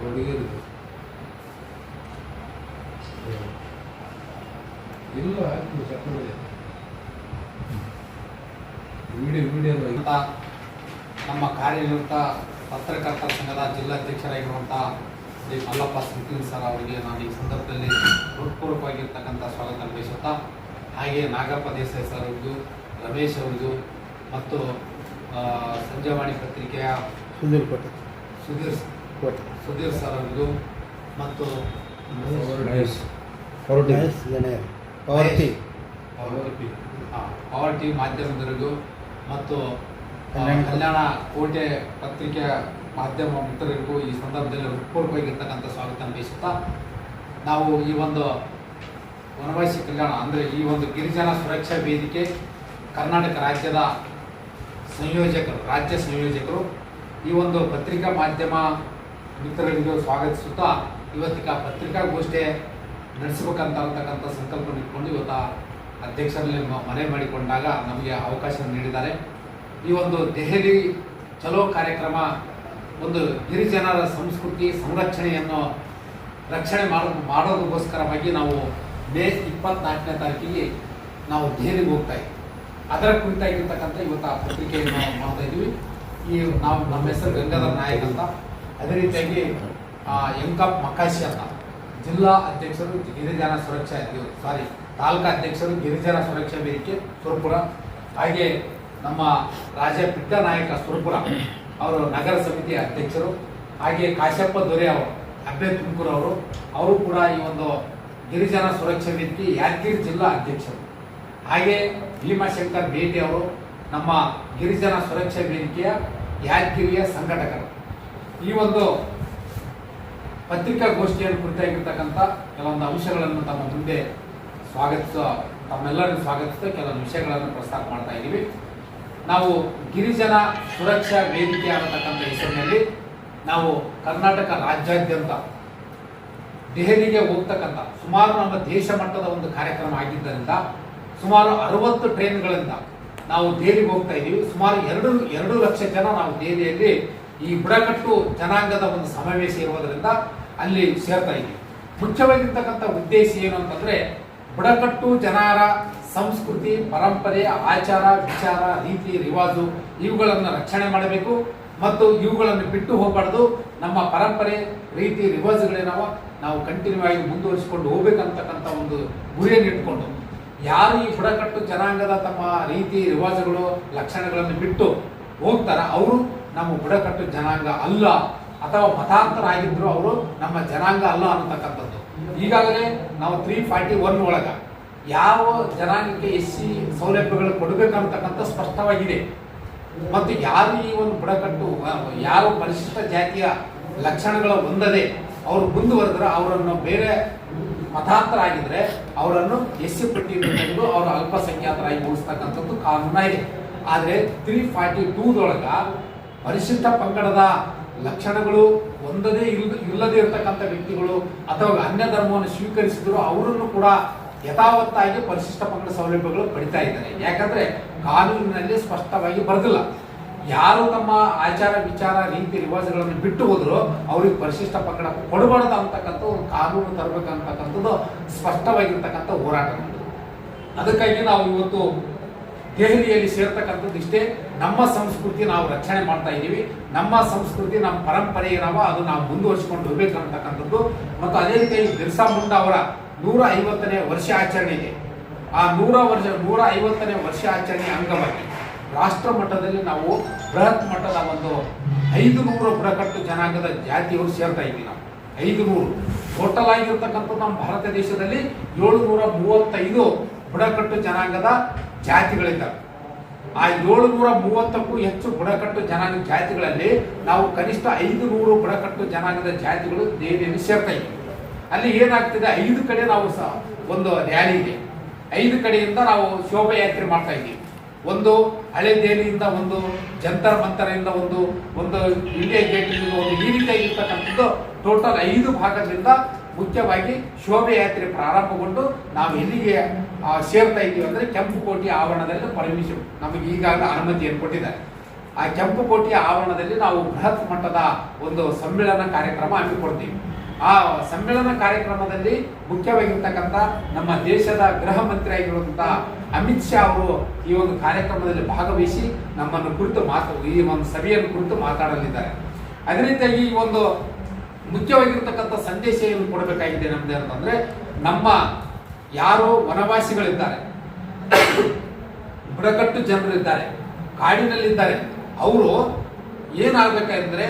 ಹುಡುಗಿರು ಇಲ್ಲ ಹಾಕಿ ಚಪ್ಪಲಿ ವಿಡಿಯೋ ನಮ್ಮ ಕಾರ್ಯನಿರತ ಪತ್ರಕರ್ತರ ಸಂಘದ ಜಿಲ್ಲಾಧ್ಯಕ್ಷರಾಗಿರುವಂಥ ಶ್ರೀ ಮಲ್ಲಪ್ಪ ಸಂಕೀರ್ಣ ಸರ್ ಅವರಿಗೆ ನಾನು ಈ ಸಂದರ್ಭದಲ್ಲಿ ಹೃತ್ಪೂರ್ವಕವಾಗಿರ್ತಕ್ಕಂಥ ಸ್ವಾಗತ ಬಯಸುತ್ತಾ, ಹಾಗೆ ನಾಗಪ್ಪ ದೇಸಾಯಿ ಸರ್ ಅವರಿಗೂ, ರಮೇಶ್ ಅವರಿಗೂ ಮತ್ತು ಸಂಜೆವಾಣಿ ಪತ್ರಿಕೆಯ ಸುಧೀರ್ ಸರ್ ಅವರಿಗೂ ಮತ್ತು ಪವರ್ ಟಿ ಮಾಧ್ಯಮದವರಿಗೂ ಮತ್ತು ಕಲ್ಯಾಣ ಕೋಟೆ ಪತ್ರಿಕೆಯ ಮಾಧ್ಯಮ ಮಿತ್ರರಿಗೂ ಈ ಸಂದರ್ಭದಲ್ಲಿ ಹೃತ್ಪೂರ್ವಕವಾಗಿರ್ತಕ್ಕಂಥ ಸ್ವಾಗತ ಬಯಸುತ್ತಾ, ನಾವು ಈ ಒಂದು ವನವಾಸಿ ಕಲ್ಯಾಣ ಅಂದರೆ ಈ ಒಂದು ಗಿರಿಜನ ಸುರಕ್ಷಾ ವೇದಿಕೆ ಕರ್ನಾಟಕ ರಾಜ್ಯದ ರಾಜ್ಯ ಸಂಯೋಜಕರು ಈ ಒಂದು ಪತ್ರಿಕಾ ಮಾಧ್ಯಮ ಮಿತ್ರರಿಗೂ ಸ್ವಾಗತಿಸುತ್ತಾ, ಇವತ್ತಿಗೆ ಪತ್ರಿಕಾಗೋಷ್ಠಿ ನಡೆಸಬೇಕಂತಕ್ಕಂಥ ಸಂಕಲ್ಪ ಇಟ್ಕೊಂಡು ಇವತ್ತು ಅಧ್ಯಕ್ಷರಲ್ಲಿ ಮನೆ ಮಾಡಿಕೊಂಡಾಗ ನಮಗೆ ಅವಕಾಶ ನೀಡಿದ್ದಾರೆ. ಈ ಒಂದು ದೆಹಲಿ ಚಲೋ ಕಾರ್ಯಕ್ರಮ ಒಂದು ಗಿರಿಜನರ ಸಂಸ್ಕೃತಿ ಸಂರಕ್ಷಣೆಯನ್ನು ರಕ್ಷಣೆ ಮಾಡೋದಕ್ಕೋಸ್ಕರವಾಗಿ ನಾವು ಮೇ 24ನೇ ತಾರೀಕಿಗೆ ನಾವು ದೆಹಲಿಗೆ ಹೋಗ್ತಾ ಇದ್ದೀವಿ. ಅದರ ಕುರಿತಾಗಿರ್ತಕ್ಕಂಥ ಇವತ್ತು ಆ ಪತ್ರಿಕೆಯನ್ನು ನಾವು ಮಾಡ್ತಾ ಇದ್ದೀವಿ. ನಮ್ಮ ಹೆಸರು ಗಂಗಾಧರ ನಾಯಕ್ ಅಂತ, ಅದೇ ರೀತಿಯಾಗಿ ಎಂಕಾಪ್ ಮಕಾಶಿ ಅಂತ ಜಿಲ್ಲಾ ಅಧ್ಯಕ್ಷರು ಗಿರಿಜನ ಸುರಕ್ಷಾ ತಾಲೂಕಾ ಅಧ್ಯಕ್ಷರು ಗಿರಿಜನ ಸುರಕ್ಷಾ ವೇದಿಕೆ ಸುರಪುರ, ಹಾಗೆ ನಮ್ಮ ರಾಜ ಪಿಟ್ಟ ನಾಯಕ ಸುರಪುರ ಅವರು ನಗರ ಸಮಿತಿ ಅಧ್ಯಕ್ಷರು, ಹಾಗೆ ಕಾಶ್ಯಪ್ಪ ದೊರೆ ಅವರು ಅಬ್ಬೆ ತುಮಕೂರು ಅವರು ಕೂಡ ಈ ಒಂದು ಗಿರಿಜನ ಸುರಕ್ಷಾ ವೇದಿಕೆ ಯಾದಗಿರಿ ಜಿಲ್ಲಾ ಅಧ್ಯಕ್ಷರು, ಹಾಗೆ ಭೀಮಾಶಂಕರ್ ಬೇಟಿ ಅವರು ನಮ್ಮ ಗಿರಿಜನ ಸುರಕ್ಷಾ ವೇದಿಕೆಯ ಯಾದಗಿರಿಯ ಸಂಘಟಕರು. ಈ ಒಂದು ಪತ್ರಿಕಾಗೋಷ್ಠಿಯನ್ನು ಕುರಿತಾಗಿರ್ತಕ್ಕಂಥ ಕೆಲವೊಂದು ಅಂಶಗಳನ್ನು ತಮ್ಮ ಮುಂದೆ ತಮ್ಮೆಲ್ಲರಿಗೂ ಸ್ವಾಗತಿಸ್ತಾ ಕೆಲವೊಂದು ವಿಷಯಗಳನ್ನು ಪ್ರಸ್ತಾಪ ಮಾಡ್ತಾ ಇದ್ದೀವಿ. ನಾವು ಗಿರಿಜನ ಸುರಕ್ಷಾ ವೇದಿಕೆ ಅನ್ನತಕ್ಕಂಥ ಹೆಸರಿನಲ್ಲಿ ನಾವು ಕರ್ನಾಟಕ ರಾಜ್ಯಾದ್ಯಂತ ದೆಹಲಿಗೆ ಹೋಗ್ತಕ್ಕಂಥ ಸುಮಾರು ನಮ್ಮ ದೇಶ ಮಟ್ಟದ ಒಂದು ಕಾರ್ಯಕ್ರಮ ಆಗಿದ್ದರಿಂದ ಸುಮಾರು 60 ಟ್ರೈನ್ಗಳಿಂದ ನಾವು ದೆಹಲಿಗೆ ಹೋಗ್ತಾ ಇದ್ದೀವಿ. ಸುಮಾರು 2 ಲಕ್ಷ ಜನ ನಾವು ದೆಹಲಿಯಲ್ಲಿ ಈ ಬುಡಕಟ್ಟು ಜನಾಂಗದ ಒಂದು ಸಮಾವೇಶ ಇರುವುದರಿಂದ ಅಲ್ಲಿ ಸೇರ್ತಾ ಇದ್ದೀವಿ. ಮುಖ್ಯವಾಗಿರ್ತಕ್ಕಂಥ ಉದ್ದೇಶ ಏನು ಅಂತಂದ್ರೆ, ಬುಡಕಟ್ಟು ಜನರ ಸಂಸ್ಕೃತಿ, ಪರಂಪರೆ, ಆಚಾರ, ವಿಚಾರ, ರೀತಿ, ರಿವಾಜು ಇವುಗಳನ್ನು ರಕ್ಷಣೆ ಮಾಡಬೇಕು ಮತ್ತು ಇವುಗಳನ್ನು ಬಿಟ್ಟು ಹೋಗಬಾರ್ದು. ನಮ್ಮ ಪರಂಪರೆ, ರೀತಿ, ರಿವಾಜುಗಳೇನವ ನಾವು ಕಂಟಿನ್ಯೂ ಆಗಿ ಮುಂದುವರಿಸಿಕೊಂಡು ಹೋಗ್ಬೇಕಂತಕ್ಕಂಥ ಒಂದು ಗುರಿಯನ್ನು ಇಟ್ಕೊಂಡು ಯಾರು ಈ ಬುಡಕಟ್ಟು ಜನಾಂಗದ ತಮ್ಮ ರೀತಿ, ರಿವಾಜುಗಳು, ಲಕ್ಷಣಗಳನ್ನು ಬಿಟ್ಟು ಹೋಗ್ತಾರ ಅವರು ನಮ್ಮ ಬುಡಕಟ್ಟು ಜನಾಂಗ ಅಲ್ಲ, ಅಥವಾ ಮತಾಂತರ ಆಗಿದ್ರು ಅವರು ನಮ್ಮ ಜನಾಂಗ ಅಲ್ಲ ಅನ್ನತಕ್ಕಂಥದ್ದು. ಈಗಾಗಲೇ ನಾವು 341 ಒಳಗ ಯಾವ ಜನಾಂಗಕ್ಕೆ SC ಸೌಲಭ್ಯಗಳು ಕೊಡಬೇಕಂತಕ್ಕಂಥ ಸ್ಪಷ್ಟವಾಗಿದೆ. ಮತ್ತು ಯಾರು ಈ ಒಂದು ಬುಡಕಟ್ಟು ಯಾರು ಪರಿಶಿಷ್ಟ ಜಾತಿಯ ಲಕ್ಷಣಗಳ ಹೊಂದದೆ ಅವರು ಮುಂದುವರೆದ್ರೆ ಅವರನ್ನು ಬೇರೆ ಮತಾಂತರ ಆಗಿದ್ರೆ ಅವರನ್ನು SC ಪಟ್ಟಿಯಿಂದ ತೆಗೆದು ಅವರು ಅಲ್ಪಸಂಖ್ಯಾತರಾಗಿ ಉಳಿಸ್ತಕ್ಕಂಥದ್ದು ಕಾನೂನಾಗಿದೆ. ಆದರೆ 342 ಪರಿಶಿಷ್ಟ ಪಂಗಡದ ಲಕ್ಷಣಗಳು ಒಂದದೇ ಇಲ್ಲದೆ ಇರತಕ್ಕಂಥ ವ್ಯಕ್ತಿಗಳು ಅಥವಾ ಅನ್ಯ ಧರ್ಮವನ್ನು ಸ್ವೀಕರಿಸಿದ್ರು ಅವರನ್ನು ಕೂಡ ಯಥಾವತ್ತಾಗಿ ಪರಿಶಿಷ್ಟ ಪಂಗಡ ಸೌಲಭ್ಯಗಳು ಪಡಿತಾ ಇದ್ದಾರೆ. ಯಾಕಂದ್ರೆ ಕಾನೂನಿನಲ್ಲಿ ಸ್ಪಷ್ಟವಾಗಿ ಬರೆದಿಲ್ಲ. ಯಾರು ತಮ್ಮ ಆಚಾರ, ವಿಚಾರ, ರೀತಿ, ರಿವಾಜುಗಳನ್ನು ಬಿಟ್ಟು ಹೋದ್ರು ಅವ್ರಿಗೆ ಪರಿಶಿಷ್ಟ ಪಂಗಡ ಕೊಡಬಾರ್ದು ಅಂತಕ್ಕಂಥ ಒಂದು ಕಾನೂನು ತರಬೇಕಂತಕ್ಕಂಥದ್ದು ಸ್ಪಷ್ಟವಾಗಿರ್ತಕ್ಕಂಥ ಹೋರಾಟ. ಅದಕ್ಕಾಗಿ ನಾವು ಇವತ್ತು ದೆಹಲಿಯಲ್ಲಿ ಸೇರ್ತಕ್ಕಂಥದ್ದು ಇಷ್ಟೇ. ನಮ್ಮ ಸಂಸ್ಕೃತಿ ನಾವು ರಕ್ಷಣೆ ಮಾಡ್ತಾ ಇದ್ದೀವಿ. ನಮ್ಮ ಸಂಸ್ಕೃತಿ, ನಮ್ಮ ಪರಂಪರೆ ಏನವ ಅದು ನಾವು ಮುಂದುವರಿಸಿಕೊಂಡು ಹೋಗ್ಬೇಕಂತಕ್ಕಂಥದ್ದು. ಮತ್ತು ಅದೇ ರೀತಿಯಾಗಿ ಬಿರ್ಸಾ ಮುಂಡಾ ಅವರ 150ನೇ ವರ್ಷ ಆಚರಣೆ ಇದೆ. ಆ 150ನೇ ವರ್ಷ ಆಚರಣೆ ಅಂಗವಾಗಿ ರಾಷ್ಟ್ರ ಮಟ್ಟದಲ್ಲಿ ನಾವು ಬೃಹತ್ ಮಟ್ಟದ ಒಂದು 500 ಬುಡಕಟ್ಟು ಜನಾಂಗದ ಜಾತಿಯವರು ಸೇರ್ತಾ ಇದ್ದೀವಿ. ನಾವು 500 ಟೋಟಲ್ ಆಗಿರ್ತಕ್ಕಂಥದ್ದು ನಮ್ಮ ಭಾರತ ದೇಶದಲ್ಲಿ 735 ಬುಡಕಟ್ಟು ಜನಾಂಗದ ಜಾತಿಗಳಿದ್ದಾವೆ. ಆ 730ಕ್ಕೂ ಹೆಚ್ಚು ಬುಡಕಟ್ಟು ಜನಾಂಗ ಜಾತಿಗಳಲ್ಲಿ ನಾವು ಕನಿಷ್ಠ 500 ಬುಡಕಟ್ಟು ಜನಾಂಗದ ಜಾತಿಗಳು ದೆಹಲಿಯಲ್ಲಿ ಸೇರ್ತಾ ಇದ್ದೀವಿ. ಅಲ್ಲಿ ಏನಾಗ್ತಿದೆ, 5 ಕಡೆ ನಾವು ಒಂದು ರ್ಯಾಲಿ ಇದೆ. 5 ಕಡೆಯಿಂದ ನಾವು ಶೋಭಾಯಾತ್ರೆ ಮಾಡ್ತಾ ಇದ್ದೀವಿ. ಒಂದು ಹಳೆ ದೆಹಲಿಯಿಂದ, ಒಂದು ಜಂತರ್ ಮಂತರಿಂದ, ಒಂದು ಇಂಡಿಯಾ ಗೇಟ್ನಿಂದ, ಒಂದು ಈ ರೀತಿಯಾಗಿರ್ತಕ್ಕಂಥದ್ದು ಟೋಟಲ್ 5 ಭಾಗದಿಂದ ಮುಖ್ಯವಾಗಿ ಶೋಭಾಯಾತ್ರೆ ಪ್ರಾರಂಭಗೊಂಡು ನಾವು ಎಲ್ಲಿಗೆ ಸೇರ್ತಾ ಇದ್ದೀವಿ ಅಂದರೆ ಕೆಂಪು ಕೋಟೆ ಆವರಣದಲ್ಲಿ ಪರ್ಮಿಷನ್ ನಮಗೆ ಈಗಾಗಲೇ ಅನುಮತಿಯನ್ನು ಕೊಟ್ಟಿದ್ದಾರೆ. ಆ ಕೆಂಪುಕೋಟೆಯ ಆವರಣದಲ್ಲಿ ನಾವು ಬೃಹತ್ ಮಟ್ಟದ ಒಂದು ಸಮ್ಮೇಳನ ಕಾರ್ಯಕ್ರಮ ಹಮ್ಮಿಕೊಳ್ತೀವಿ. ಆ ಸಮ್ಮೇಳನ ಕಾರ್ಯಕ್ರಮದಲ್ಲಿ ಮುಖ್ಯವಾಗಿರ್ತಕ್ಕಂಥ ನಮ್ಮ ದೇಶದ ಗೃಹ ಮಂತ್ರಿ ಆಗಿರುವಂತಹ ಅಮಿತ್ ಶಾ ಅವರು ಈ ಒಂದು ಕಾರ್ಯಕ್ರಮದಲ್ಲಿ ಭಾಗವಹಿಸಿ ನಮ್ಮನ್ನು ಕುರಿತು ಈ ಒಂದು ಸಭೆಯನ್ನು ಕುರಿತು ಮಾತಾಡಲಿದ್ದಾರೆ. ಅದೇ ರೀತಿಯಾಗಿ ಈ ಒಂದು ಮುಖ್ಯವಾಗಿರ್ತಕ್ಕಂಥ ಸಂದೇಶ ಏನು ಕೊಡಬೇಕಾಗಿದೆ ನಮ್ದು ಅಂತಂದ್ರೆ, ನಮ್ಮ ಯಾರು ವನವಾಸಿಗಳಿದ್ದಾರೆ, ಬುಡಕಟ್ಟು ಜನರಿದ್ದಾರೆ, ಕಾಡಿನಲ್ಲಿದ್ದಾರೆ, ಅವರು ಏನಾಗಬೇಕಂದ್ರೆ